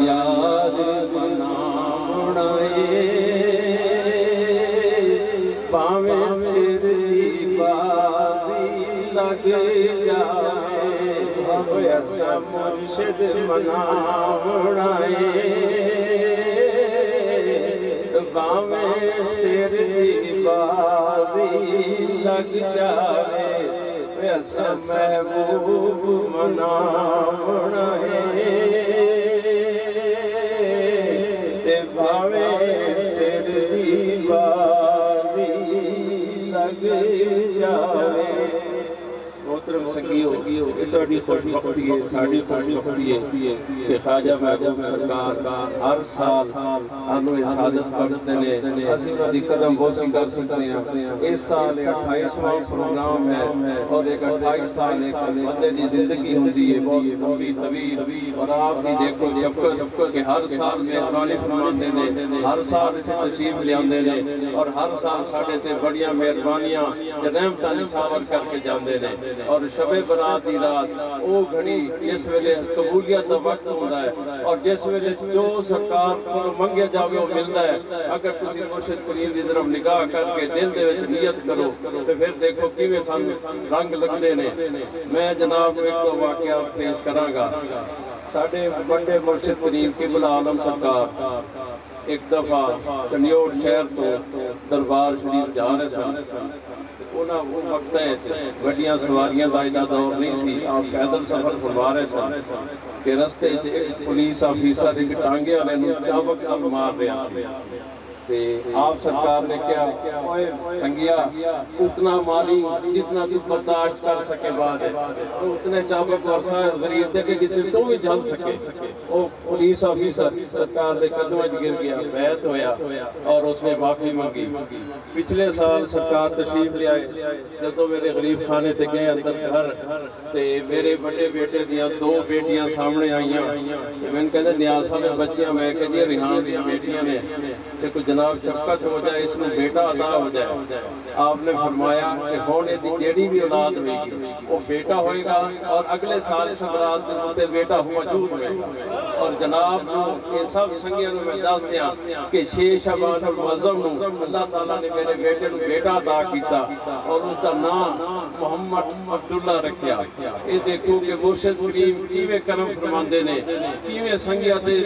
یاد بناونا پاویں سر دی بازی لگ جائے ایسا مرشد مناونا پاویں سر دی بازی لگ جائے ایسا محبوب مناونا پاویں سر دی بازی لگ جائے محترم سنگیو یہ تہاڈی خوش بختی ہے ساڈی خوش بختی ہے کہ خواجہ محبوب سرکار ہر سال سانوں سعادت بخشتے ہیں اسی انہاں دی قدم بوسی کر سکتے ہیں اس سال 28واں پروگرام ہے اور ایک 28 سال ایک بندے دی زندگی ہوندی ہے بہت لمبی طویل اور آپ دی دیکھو شفقت کہ ہر سال مہربانی فرماندے نے ہر سال اسے تشریف لیاندے نے اور ہر سال ساڈے تے بڑیاں مہربانیاں تے رحمتاں نثار کر کے جاندے نے اور شب برات دی رات او گھڑی جس ویلے قبولیت دا وقت ہوندا ہے اور جس ویلے جو سرکار کو منگیا جاوے وہ ملدا ہے اگر تسی مرشد کریم دی طرف نگاہ کر کے دل دے وچ نیت کرو تے پھر دیکھو کیویں سان رنگ لگدے نے میں جناب ایک دو واقعہ پیش کراں گا ساڈے بڑے مرشد کریم قبلہ عالم سرکار ایک دفعہ چنیوڑ شہر تو دربار شریف جا رہے سن انہاں وہ وقت بڑیاں سواریاں دا اینا دور نہیں سی آپ پیدل سفر فرما رہے سن کہ رستے ایک پولیس آفیسر ایک ٹانگے والے نوں چابک نال مار رہا سی تے آپ سرکار نے کیا اوئے سنگیا اتنا ماری جتنا تو برداشت کر سکے بعد تو اتنے چابک ورسا غریب دے کہ جتنے تو بھی جل سکے وہ پولیس آفیسر سرکار دے قدموں وچ گر گیا بیعت ہویا اور اس نے معافی مانگی پچھلے سال سرکار تشریف لے آئے جدوں میرے غریب خانے تے گئے اندر گھر تے میرے بڑے بیٹے دیاں دو بیٹیاں سامنے آئیاں میں کہندے نیاز صاحب بچیاں میں کہ جی ریحان دیاں بیٹیاں نے کہ کوئی جناب شفقت ہو جائے اس میں بیٹا عطا ہو جائے آپ نے فرمایا کہ ہونے دی جیڑی بھی اولاد ہوئے گی وہ بیٹا ہوئے گا اور اگلے سال سمرات کے ہوتے بیٹا موجود ہوئے گا اور جناب یہ سب سنگیاں میں دس دیا کہ 6 شعبان المعظم نو اللہ تعالیٰ نے میرے بیٹے نو بیٹا عطا کیتا اور اس کا نام محمد عبداللہ رکھیا یہ دیکھو کہ مرشد کریم کیویں کرم فرماندے نے کیویں سنگیاں دے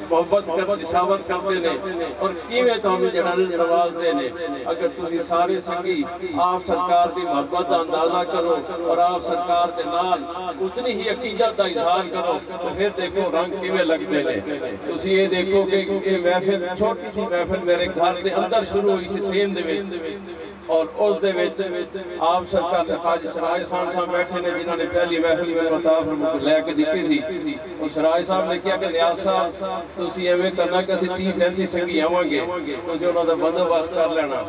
محبت کر دشاور کرتے نے اور کیویں تانوں جڑا نواز دے نے اگر تسی سارے سنگی آپ سرکار دی محبت دا اندازہ کرو اور آپ سرکار دے نال اتنی ہی عقیدت دا اظہار کرو تو پھر دیکھو رنگ کیویں لگدے نے تسی یہ دیکھو کہ محفل چھوٹی سی محفل میرے گھر دے اندر شروع ہوئی سی سین دے وچ اور اس دے وچ آپ سرکار خواجہ سراج خان صاحب بیٹھے نے جنہوں نے پہلی محفل میں عطا لے کے دتی سی اور سراج صاحب نے کیا کہ نیاز صاحب تسی ایویں کرنا کہ اسی 30 35 سنگی آواں گے تسی انہاں دا بندوبست کر لینا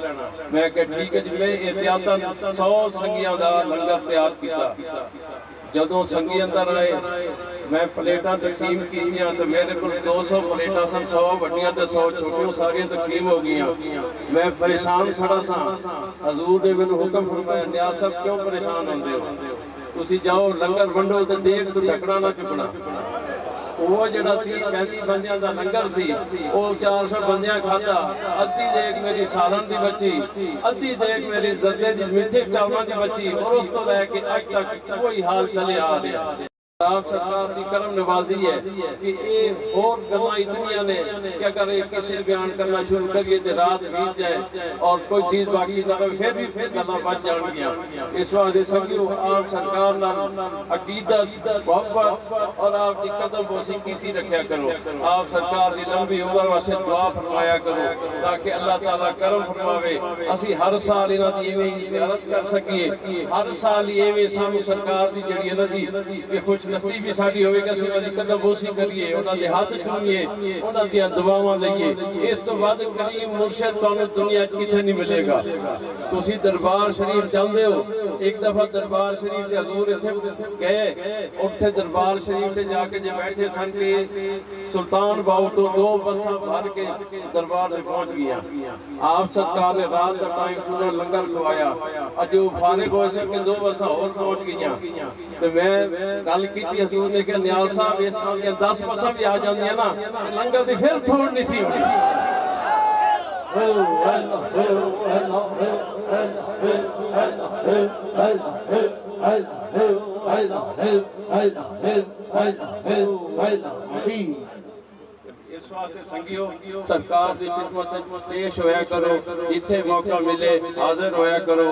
میں کہ ٹھیک ہے جی میں احتیاطاً 100 سنگیاں دا لنگر تیار کیتا جدوں سنگی اندر آئے میں پلیٹاں تقسیم کیتیاں تو میرے کو 200 پلیٹاں سن 100 وڈیاں تے 100 چھوٹیاں ساری تقسیم ہو گئیاں میں پریشان کھڑا سا حضور نے مینوں حکم فرمایا نیاز صاحب کیوں پریشان ہوندے ہو تسی جاؤ لنگر ونڈو تے دیکھ تو ڈھکنا نہ چکنا وہ جڑا 30-35 بندیاں دا لنگر سی وہ 400 بندیاں کھاتا ادھی دیکھ میری سالن دی بچی ادھی دیکھ میری زردے دی میٹھے چاولاں دی بچی اور اس تو لے کے اج تک کوئی حال چلے آ رہا آپ سرکار کی کرم نوازی ہے کہ یہ اور گلاں اتنیاں نے کہ اگر کسی بیان کرنا شروع کریے تو رات بیت جائے اور کوئی چیز باقی نہ رہے پھر بھی گلاں بچ جان گیا اس واسطے سنگیو آپ سرکار نال عقیدت محبت اور آپ کی قدم بوسی کیتی رکھیا کرو آپ سرکار کی لمبی عمر واسطے دعا فرمایا کرو تاکہ اللہ تعالیٰ کرم فرماوے اسی ہر سال انہاں دی ایویں زیارت کر سکیے ہر سال ایویں سانوں سرکار دی جڑی انہاں دی خوش نصیبی ساڈی ہوئے گا انہاں دی قدم بوسی کریے انہاں دے ہاتھ چومیے انہاں دی دعاواں لئیے اس تو بعد کریم مرشد تانوں دنیا وچ کتے نہیں ملے گا تسی دربار شریف جاندے ہو ایک دفعہ دربار شریف دے حضور ایتھے گئے اوتھے دربار شریف تے جا کے بیٹھے سن کے سلطان باؤ تو 2 بساں بھر کے دربار سے پہنچ گیا آپ سرکار نے رات دا ٹائم سنا لنگر کھوایا اج وہ فارغ ہوئے سے کہ 2 بساں اور پہنچ گئیاں تے میں گل کی حضور نے کہ نیاز صاحب اس طرح کے 10 پسا بھی آ جاندی ہے نا لنگر دی پھر تھوڑ نہیں سی ہوئی اس واسطے سنگیو سرکار دی خدمت پیش ہویا کرو اتھے موقع ملے حاضر ہویا کرو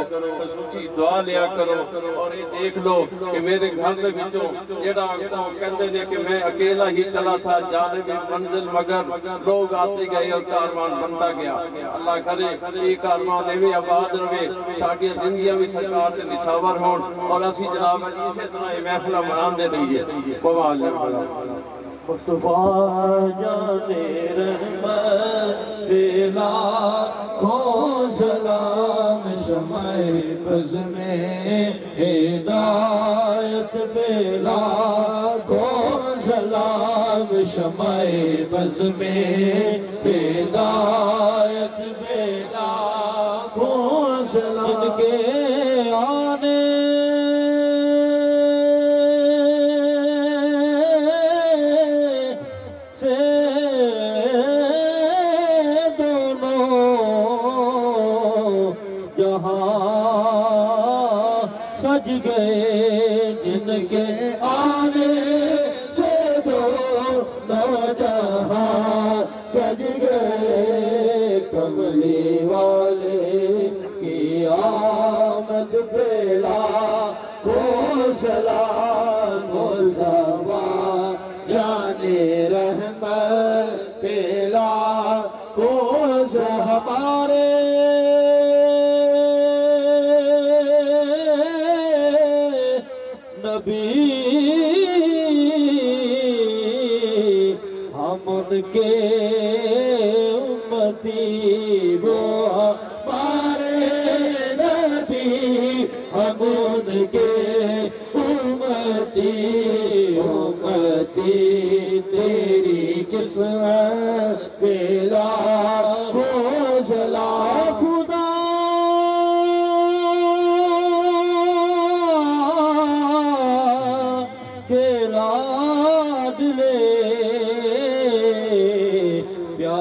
سچی دعا لیا کرو اور یہ دیکھ لو کہ میرے گھر دے وچوں جڑا کہندے نے کہ میں اکیلا ہی چلا تھا جانے میں منزل مگر لوگ آتے گئے اور کاروان بنتا گیا اللہ کرے یہ کاروان ایویں آباد رہے ساڈی زندگیاں بھی سرکار دے نچھاور ہون اور اسی جناب اسی طرح یہ محفل مناندے رہیے قوال مصطفیٰ جانے رحمت لاکھوں سلام شمع بز میں ہدایت پہ لاکھوں سلام شمع بز میں ہدایت پہ لاکھوں سلام جن کے آنے سج گئے جن کے آنے سے دونوں جہاں سج گئے کملی والے کی آمد پہ لاکھوں سلام مصطفیٰ جانے رحمت پہ لاکھوں ہمارے نبی ہم ان کے امتی وہ ہمارے نبی ہم ان کے امتی تیری قسمت پہ لاکھوں سلام خدا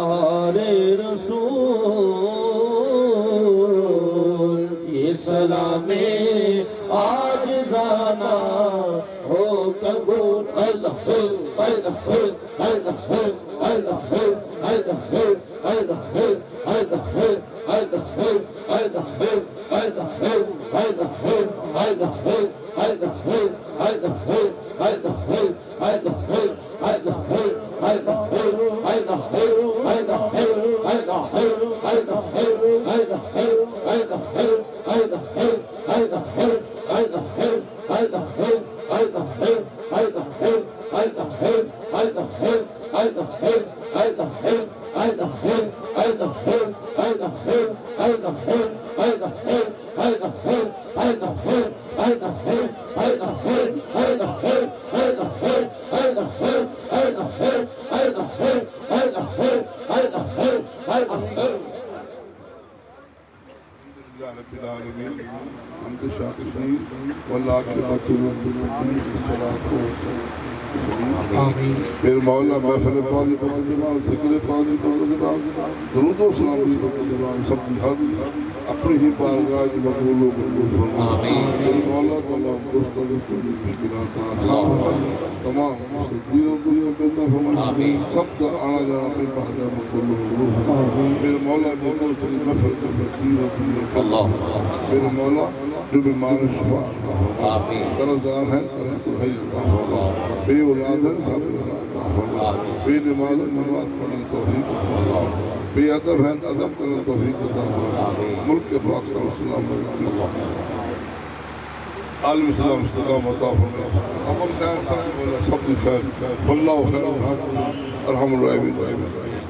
پیارے رسول یہ سلام آج زانا ہو قبول اللہ اللہ اللہ اللہ پھر مولا محفل پانی پاکدران ذکر پانی پاکدران درود و سلام بھی پاکدران سب کی حد اپنی ہی بارگاہ مقبول و قبول فرما پھر مولا تمام دوستوں کو بھیجنا تھا تمام دین و دنیا پیدا فرما سب کا آنا جانا اپنی بارگاہ مقبول و قبول فرما پھر مولا جمال تری محفل کو فتیر و دین پھر مولا جو بیمار شفا قرضدار ہیں بے اولاد ہیں بے نماز پڑھنے توفیق بے ادب ہیں ادب کرنے توفیق ملک کے پاک صلی اللہ علیہ وسلم عالم اسلام استقام عطا فرما امن خیر سب خیر واللہ خیر الحاکمین ارحم الراحمین